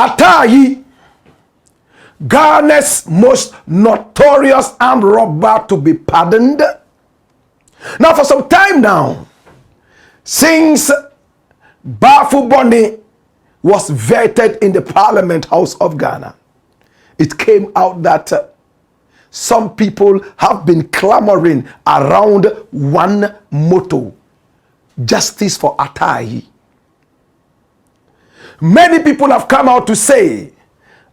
Ataa Ayi, Ghana's most notorious armed robber to be pardoned. Now, for some time now, since Bafuboni was vetted in the Parliament House of Ghana, it came out that some people have been clamoring around one motto: justice for Ataa Ayi. Many people have come out to say,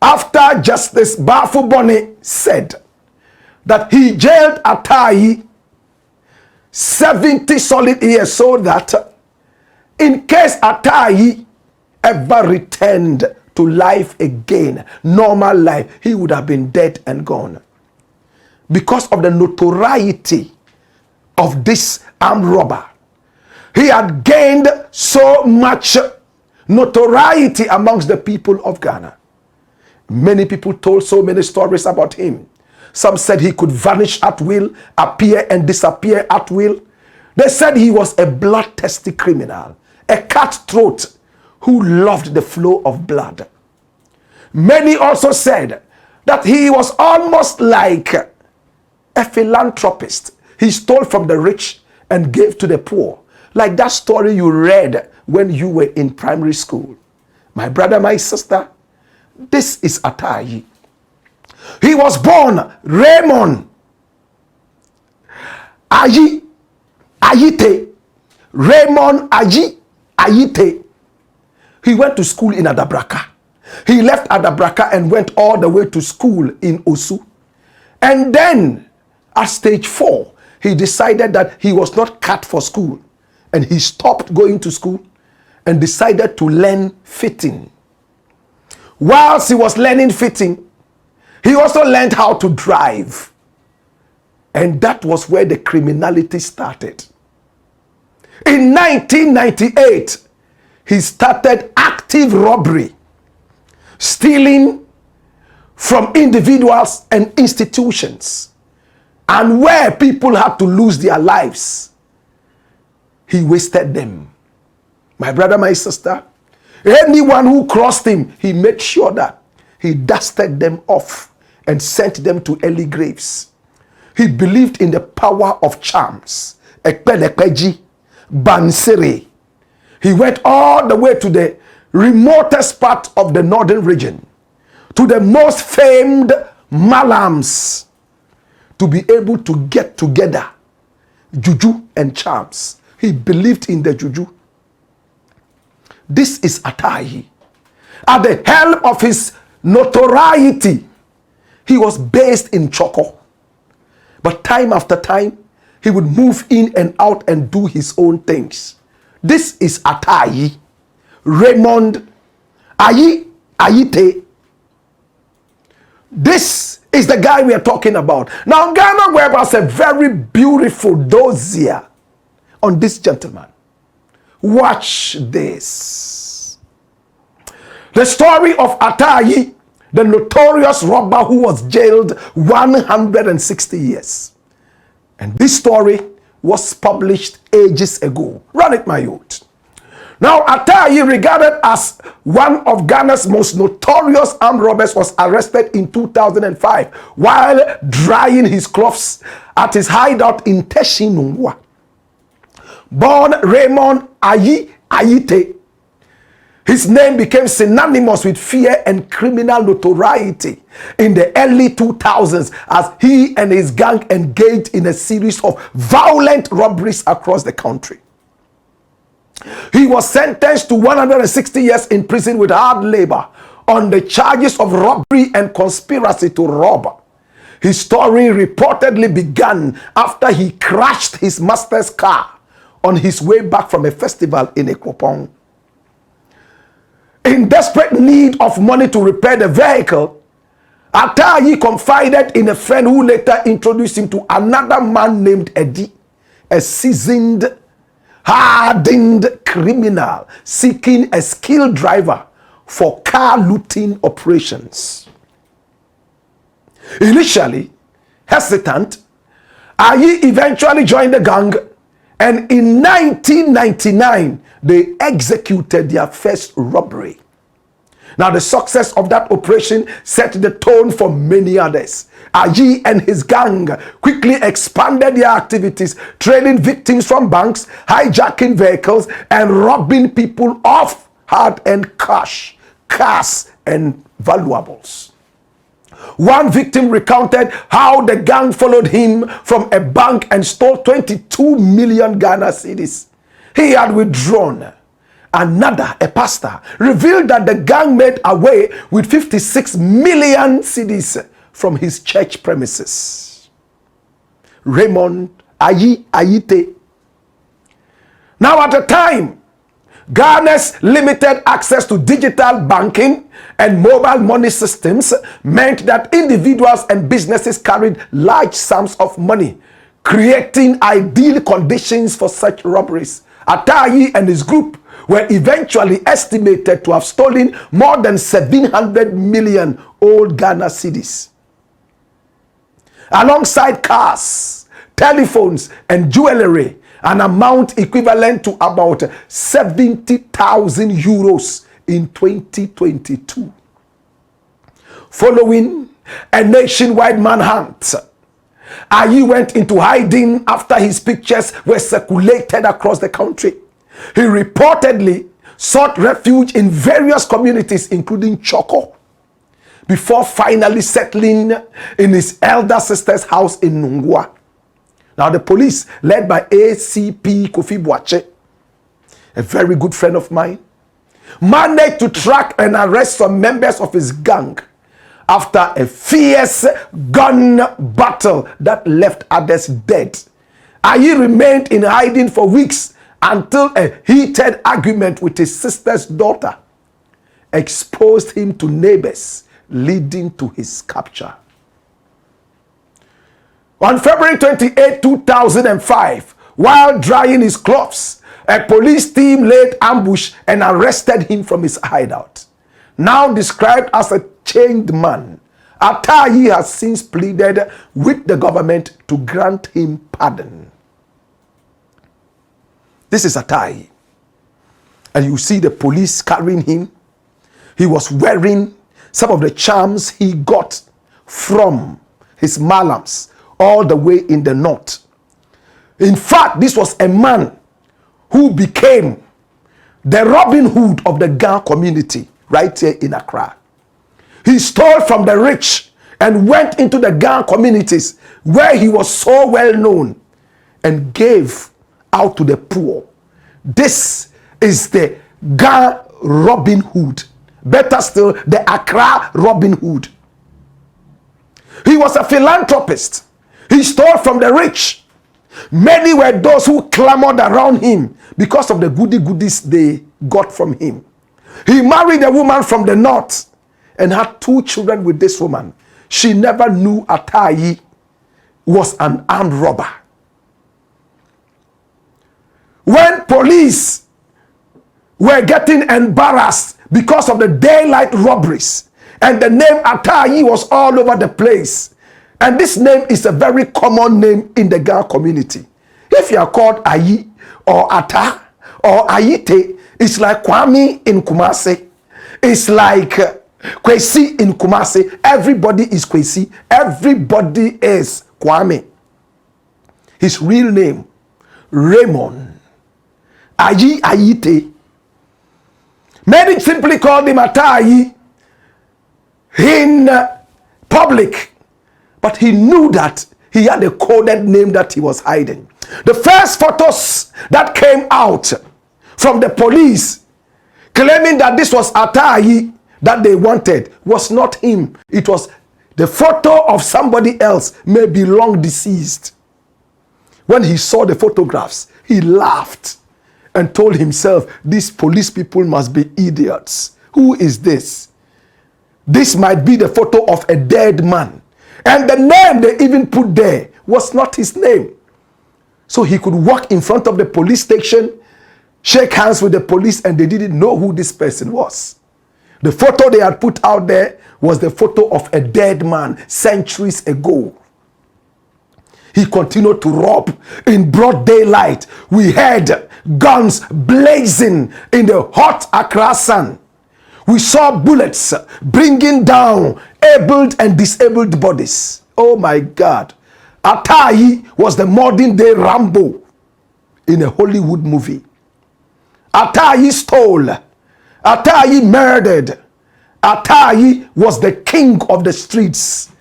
after Justice Bafuboni said that he jailed Ataa Ayi 70 solid years so that in case Ataa Ayi ever returned to life again, normal life, he would have been dead and gone. Because of the notoriety of this armed robber, he had gained so much notoriety amongst the people of Ghana. Many people told so many stories about him. Some said he could vanish at will, appear and disappear at will. They said he was a bloodthirsty criminal, a cutthroat who loved the flow of blood. Many also said that he was almost like a philanthropist. He stole from the rich and gave to the poor, like that story you read when you were in primary school. My brother, my sister, this is Ataa Ayi. He was born Raymond Ayi Ayite. Raymond Ayi Ayite. He went to school in Adabraka. He left Adabraka and went all the way to school in Osu. And then at stage 4, he decided that he was not cut for school. And he stopped going to school and decided to learn fitting. Whilst he was learning fitting, he also learned how to drive. And that was where the criminality started. In 1998, he started active robbery, stealing from individuals and institutions. And where people had to lose their lives, he wasted them. My brother, my sister, anyone who crossed him, he made sure that he dusted them off and sent them to early graves. He believed in the power of charms. Ekpelepeji, Bansiri. He went all the way to the remotest part of the northern region, to the most famed malams, to be able to get together juju and charms. He believed in the juju. This is Ataa Ayi. At the helm of his notoriety, he was based in Choco. But time after time, he would move in and out and do his own things. This is Ataa Ayi. Raymond Ayi Ayite. This is the guy we are talking about. Now, Ghana Web has a very beautiful dossier on this gentleman. Watch this. The story of Ataa Ayi, the notorious robber who was jailed 160 years. And this story was published ages ago. Run it, my youth. Now, Ataa Ayi, regarded as one of Ghana's most notorious armed robbers, was arrested in 2005 while drying his clothes at his hideout in Teshinungwa. Born Raymond Ayi Ayite, his name became synonymous with fear and criminal notoriety in the early 2000s as he and his gang engaged in a series of violent robberies across the country. He was sentenced to 160 years in prison with hard labor on the charges of robbery and conspiracy to rob. His story reportedly began after he crashed his master's car on his way back from a festival in Ekropong. In desperate need of money to repair the vehicle, Ataa Ayi confided in a friend who later introduced him to another man named Eddie, a seasoned, hardened criminal seeking a skilled driver for car looting operations. Initially hesitant, Ayi eventually joined the gang, and in 1999, they executed their first robbery. Now, the success of that operation set the tone for many others. Ayi and his gang quickly expanded their activities, trading victims from banks, hijacking vehicles, and robbing people of hard-earned cash, cars, and valuables. One victim recounted how the gang followed him from a bank and stole 22 million Ghana cedis he had withdrawn. Another, a pastor, revealed that the gang made away with 56 million cedis from his church premises. Raymond Ayi. Now, at the time, Ghana's limited access to digital banking and mobile money systems meant that individuals and businesses carried large sums of money, creating ideal conditions for such robberies. Ataa Ayi and his group were eventually estimated to have stolen more than 700 million old Ghana cedis. Alongside cars, telephones, and jewelry, an amount equivalent to about 70,000 euros in 2022. Following a nationwide manhunt, Ayi went into hiding after his pictures were circulated across the country. He reportedly sought refuge in various communities, including Choko, before finally settling in his elder sister's house in Nungwa. Now, the police, led by ACP Kofi Boache, a very good friend of mine, managed to track and arrest some members of his gang after a fierce gun battle that left others dead. Ayi remained in hiding for weeks until a heated argument with his sister's daughter exposed him to neighbors, leading to his capture. On February 28, 2005, while drying his clothes, a police team laid ambush and arrested him from his hideout. Now described as a changed man, Ataa Ayi has since pleaded with the government to grant him pardon. This is Ataa Ayi. And you see the police carrying him. He was wearing some of the charms he got from his malams all the way in the north. In fact, this was a man who became the Robin Hood of the Ga community right here in Accra. He stole from the rich and went into the Ga communities where he was so well known and gave out to the poor. This is the Ga Robin Hood. Better still, the Accra Robin Hood. He was a philanthropist. He stole from the rich. Many were those who clamored around him because of the goodies they got from him. He married a woman from the north and had 2 children with this woman. She never knew Ataa Ayi was an armed robber. When police were getting embarrassed because of the daylight robberies and the name Ataa Ayi was all over the place, and this name is a very common name in the Ga community. If you are called Ayi or Ata or Ayite, it's like Kwame in Kumasi. It's like Kwesi in Kumasi. Everybody is Kwesi. Everybody is Kwame. His real name, Raymond Ayi Ayite. Many simply called him Ataa Ayi in public. But he knew that he had a coded name that he was hiding. The first photos that came out from the police claiming that this was Ataa Ayi that they wanted was not him. It was the photo of somebody else, maybe long deceased. When he saw the photographs, he laughed and told himself, these police people must be idiots. Who is this? This might be the photo of a dead man. And the name they even put there was not his name. So he could walk in front of the police station, shake hands with the police, and they didn't know who this person was. The photo they had put out there was the photo of a dead man centuries ago. He continued to rob in broad daylight. We heard guns blazing in the hot Accra sun. We saw bullets bringing down abled and disabled bodies. Oh my God. Ataa Ayi was the modern day Rambo in a Hollywood movie. Ataa Ayi stole. Ataa Ayi murdered. Ataa Ayi was the king of the streets.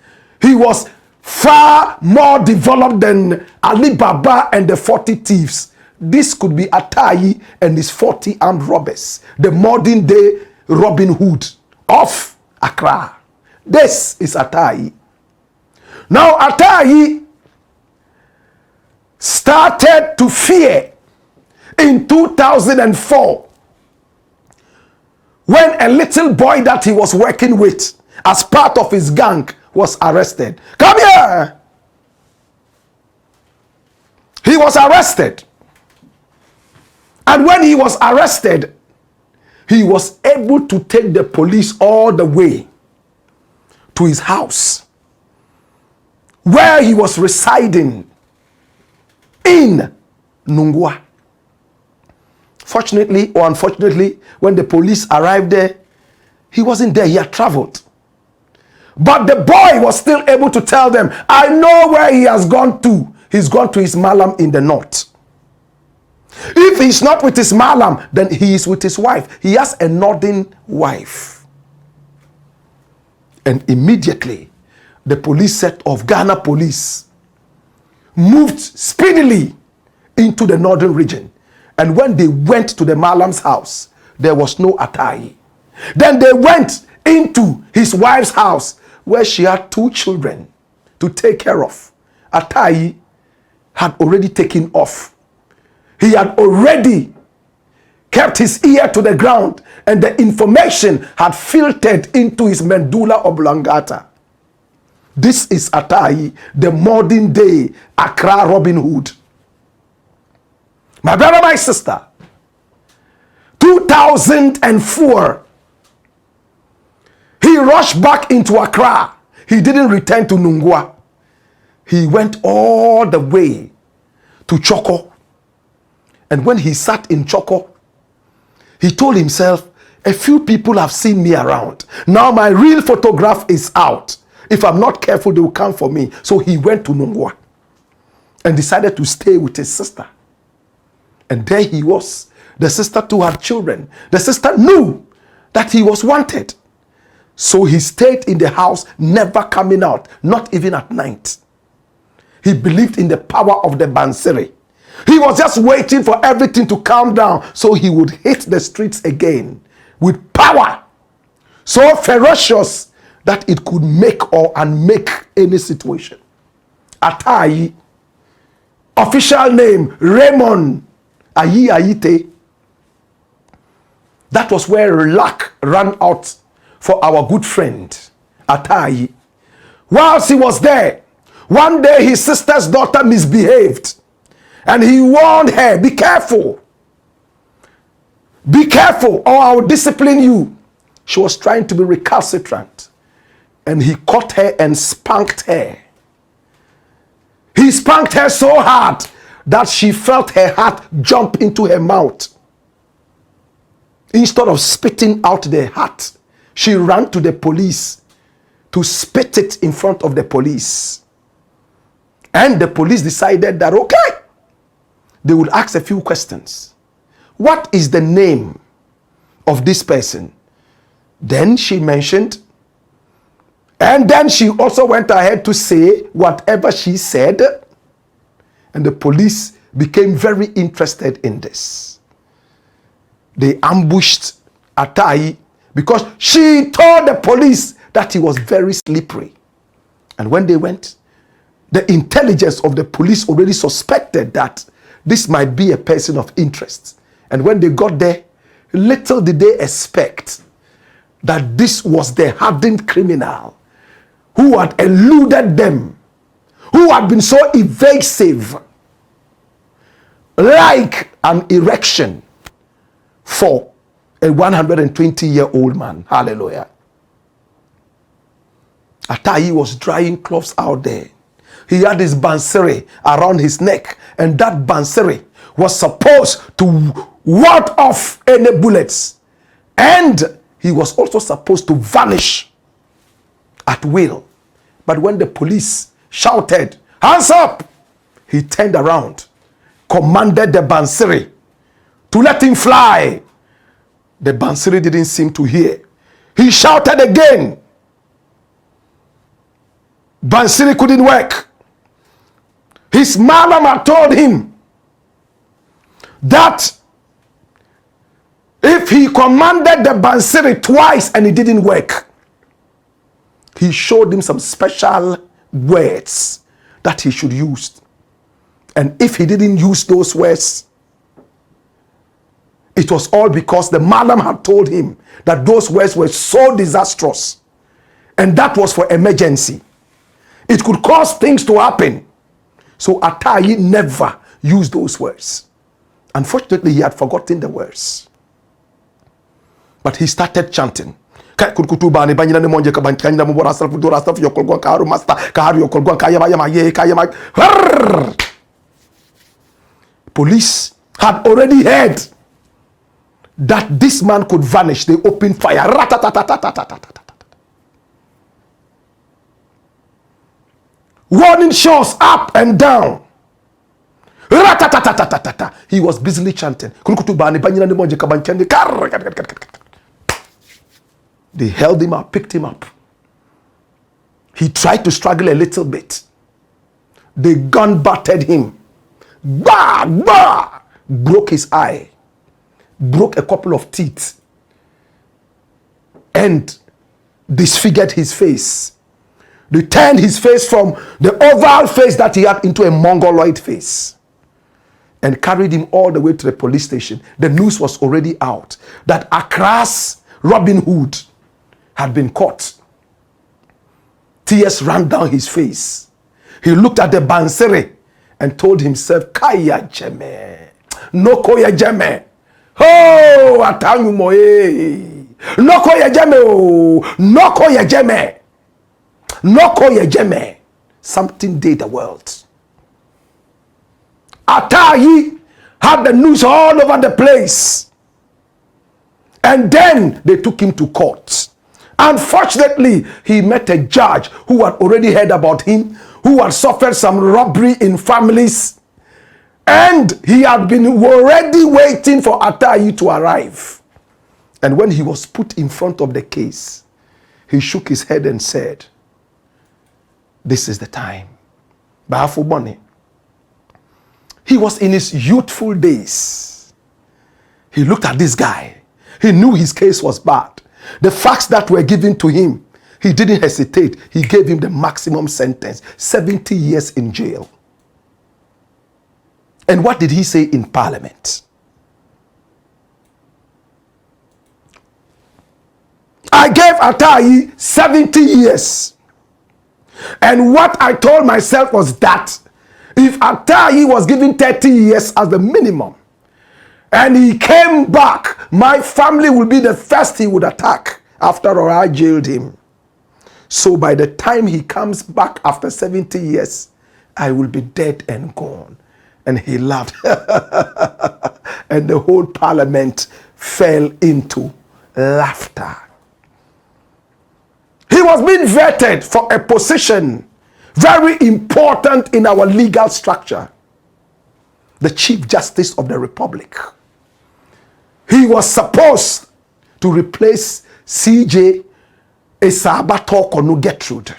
He was far more developed than Ali Baba and the 40 thieves. This could be Ataa Ayi and his 40 armed robbers. The modern day Robin Hood of Accra. This is Ataa Ayi. Now Ataa Ayi started to fear in 2004 when a little boy that he was working with as part of his gang was arrested. Come here! He was arrested. And when he was arrested, he was able to take the police all the way to his house, where he was residing in Nungua. Fortunately or unfortunately, when the police arrived there, he wasn't there. He had traveled. But the boy was still able to tell them, I know where he has gone to. He's gone to his malam in the north. If he's not with his malam, then he is with his wife. He has a northern wife. And immediately, the police set of Ghana police moved speedily into the northern region. And when they went to the malam's house, there was no Ataa Ayi. Then they went into his wife's house, where she had 2 children to take care of. Ataa Ayi had already taken off. He had already kept his ear to the ground, and the information had filtered into his medulla oblongata. This is Ataa Ayi, the modern day Accra Robin Hood. My brother, my sister, 2004, he rushed back into Accra. He didn't return to Nungua. He went all the way to Choco. And when he sat in Choco, he told himself, a few people have seen me around. Now my real photograph is out. If I'm not careful, they will come for me. So he went to Nungua and decided to stay with his sister. And there he was. The sister too had children. The sister knew that he was wanted. So he stayed in the house, never coming out, not even at night. He believed in the power of the Bansiri. He was just waiting for everything to calm down so he would hit the streets again with power so ferocious that it could make or unmake any situation. Ataa Ayi, official name Raymond Ayi Ayite. That was where luck ran out for our good friend Ataa Ayi. Whilst he was there, one day his sister's daughter misbehaved. And he warned her, be careful. Be careful or I will discipline you. She was trying to be recalcitrant. And he caught her and spanked her. He spanked her so hard that she felt her heart jump into her mouth. Instead of spitting out the heart, she ran to the police to spit it in front of the police. And the police decided that, okay, they would ask a few questions. What is the name of this person? Then she mentioned, and then she also went ahead to say whatever she said. And the police became very interested in this. They ambushed Ataa Ayi because she told the police that he was very slippery. And when they went, the intelligence of the police already suspected that this might be a person of interest. And when they got there, little did they expect that this was the hardened criminal who had eluded them, who had been so evasive, like an erection for a 120-year-old man. Hallelujah. Ataa Ayi was drying cloths out there. He had his bansiri around his neck, and that bansiri was supposed to ward off any bullets. And he was also supposed to vanish at will. But when the police shouted, "Hands up!" he turned around, commanded the Bansiri to let him fly. The Bansiri didn't seem to hear. He shouted again. Bansiri couldn't work. His madam had told him that if he commanded the Bansiri twice and it didn't work, he showed him some special words that he should use. And if he didn't use those words, it was all because the madam had told him that those words were so disastrous. And that was for emergency. It could cause things to happen. So Ataa Ayi never used those words. Unfortunately, he had forgotten the words. But he started chanting. Police had already heard that this man could vanish. They opened fire. Warning shots up and down. He was busily chanting. They held him up, picked him up. He tried to struggle a little bit. They gun battered him. Bah, bah! Broke his eye. Broke a couple of teeth. And disfigured his face. They turned his face from the oval face that he had into a mongoloid face. And carried him all the way to the police station. The news was already out that Accra's Robin Hood had been caught. Tears ran down his face. He looked at the Bansiri and told himself, "Kaya jeme, no koya jeme, oh atangu moye, no koya jeme, oh no koya jeme, no koya jeme." Something did the world. Ataa Ayi had the news all over the place. And then they took him to court. Unfortunately, he met a judge who had already heard about him, who had suffered some robbery in families. And he had been already waiting for Ataa Ayi to arrive. And when he was put in front of the case, he shook his head and said, "This is the time." Bahafu Bonnie. He was in his youthful days. He looked at this guy. He knew his case was bad. The facts that were given to him, he didn't hesitate. He gave him the maximum sentence, 70 years in jail. And what did he say in Parliament? "I gave Ataa Ayi 70 years. And what I told myself was that if Ataa Ayi was given 30 years as the minimum, and he came back, my family will be the first he would attack. After all, I jailed him. So by the time he comes back after 70 years, I will be dead and gone." And he laughed. And the whole Parliament fell into laughter. He was being vetted for a position very important in our legal structure. The Chief Justice of the Republic. He was supposed to replace CJ Esabato Konu Gertrude.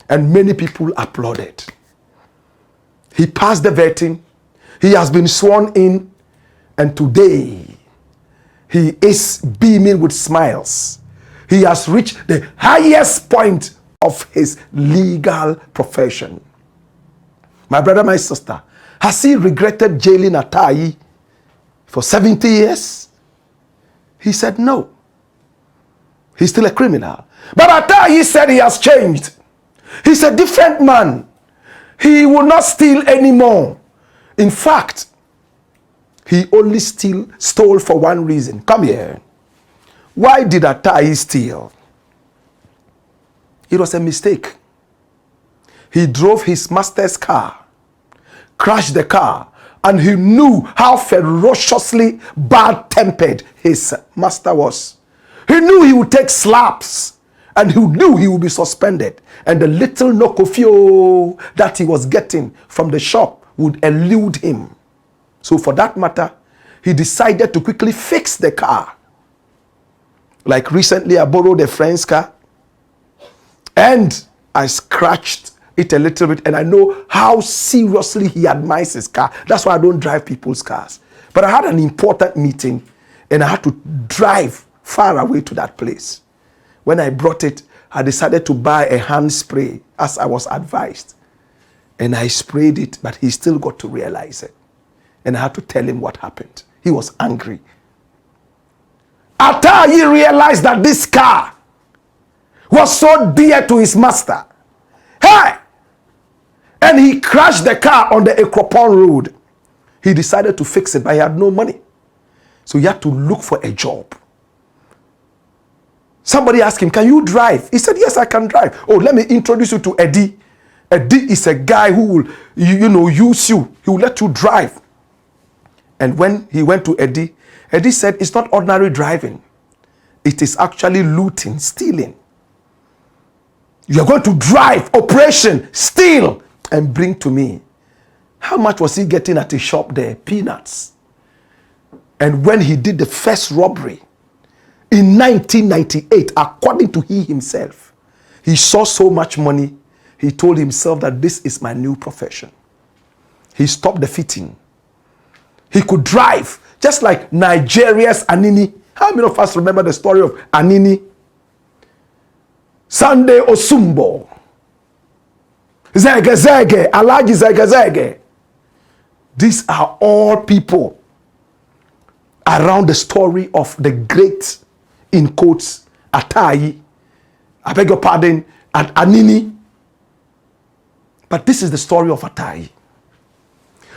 And many people applauded. He passed the vetting. He has been sworn in. And today, he is beaming with smiles. He has reached the highest point of his legal profession. My brother, my sister, has he regretted jailing Ataa Ayi for 70 years? He said no. He's still a criminal. But Ataa Ayi said he has changed. He's a different man. He will not steal anymore. In fact, he only stole for one reason. Come here. Why did Ataa Ayi steal? It was a mistake. He drove his master's car, crashed the car, and he knew how ferociously bad-tempered his master was. He knew he would take slaps, and he knew he would be suspended. And the little nokofio that he was getting from the shop would elude him. So for that matter, he decided to quickly fix the car. Like recently, I borrowed a friend's car, and I scratched it a little bit, and I know how seriously he admires his car. That's why I don't drive people's cars. But I had an important meeting, and I had to drive far away to that place. When I brought it, I decided to buy a hand spray as I was advised. And I sprayed it, but he still got to realize it. And I had to tell him what happened. He was angry. Ataa Ayi realized that this car was so dear to his master. Hey! And he crashed the car on the Ekropon road. He decided to fix it, but he had no money. So he had to look for a job. Somebody asked him, can you drive? He said, yes, I can drive. Oh, let me introduce you to Eddie. Eddie is a guy who will, use you. He will let you drive. And when he went to Eddie, Eddie said, it's not ordinary driving. It is actually looting, stealing. You are going to drive, operation, steal, and bring to me. How much was he getting at a shop there? Peanuts. And when he did the first robbery, in 1998, according to he himself, he saw so much money, he told himself that this is my new profession. He stopped the fitting. He could drive, just like Nigeria's Anini. How many of us remember the story of Anini? Sunday Osumbo. Zege Zege, Alaji Zege Zege. These are all people around the story of the great, in quotes, Ataa Ayi. I beg your pardon, and Anini. But this is the story of Ataa Ayi.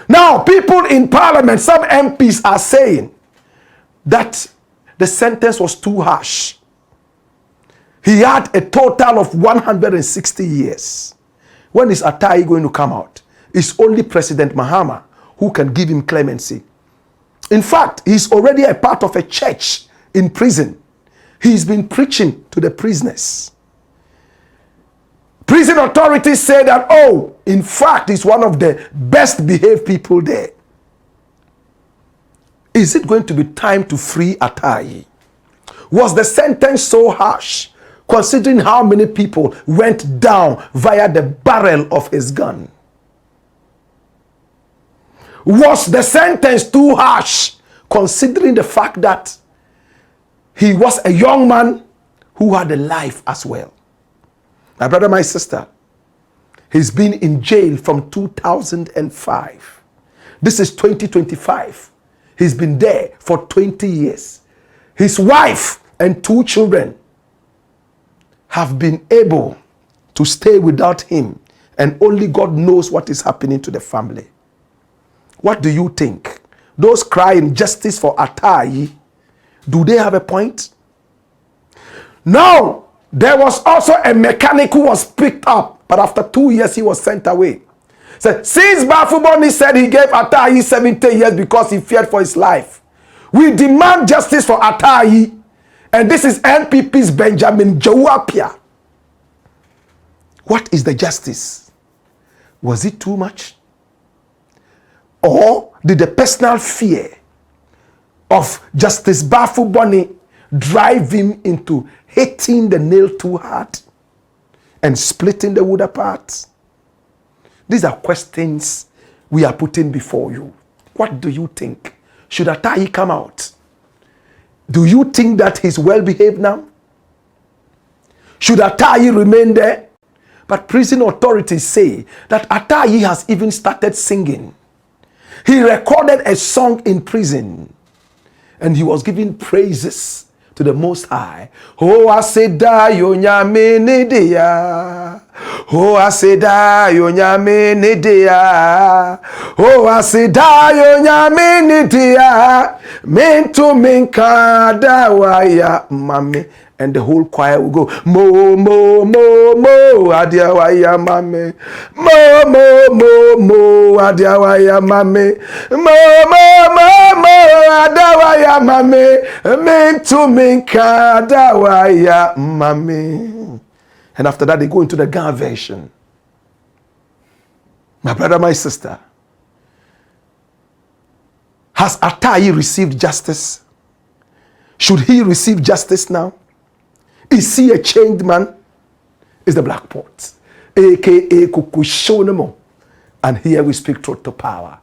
Now, people in parliament, some MPs are saying that the sentence was too harsh. He had a total of 160 years. When is Ataa Ayi going to come out? It's only President Mahama who can give him clemency. In fact, he's already a part of a church in prison. He's been preaching to the prisoners. Prison authorities say that, oh, in fact, he's one of the best behaved people there. Is it going to be time to free Ataa Ayi? Was the sentence so harsh, considering how many people went down via the barrel of his gun? Was the sentence too harsh, considering the fact that he was a young man who had a life as well? My brother, my sister, he's been in jail from 2005. This is 2025. He's been there for 20 years. His wife and 2 children have been able to stay without him, and only God knows what is happening to the family. What do you think? Those crying justice for Ataa Ayi, do they have a point? No. There was also a mechanic who was picked up, but after 2 years he was sent away. So, since Bafuboni said he gave Ataa Ayi 70 years because he feared for his life, we demand justice for Ataa Ayi. And this is NPP's Benjamin Jawapia. What is the justice? Was it too much? Or did the personal fear of Justice Bafuboni drive him into hitting the nail too hard and splitting the wood apart? These are questions we are putting before you. What do you think? Should Ataa Ayi come out? Do you think that he's well behaved now? Should Ataa Ayi remain there? But prison authorities say that Ataa Ayi has even started singing. He recorded a song in prison, and he was giving praises to the Most High. Oh, I said, yo nyame nedia. Oh, I said, yo nyame nedia. Oh, I said, yo nyame nedia. Mento menkada waya mame And the whole choir will go, mo, mo, mo, mo, adiawaya mame. Mo, mo, mo, mo, adiawaya mame. Mo, mo, mo, mo, adawaya mame. Mintu minka, adawaya mame. And after that, they go into the Ghana version. My brother, my sister, has Ataa Ayi received justice? Should he receive justice now? Is he a changed man? Is the Blakk pot, aka Kukushonemo. And here we speak truth to power.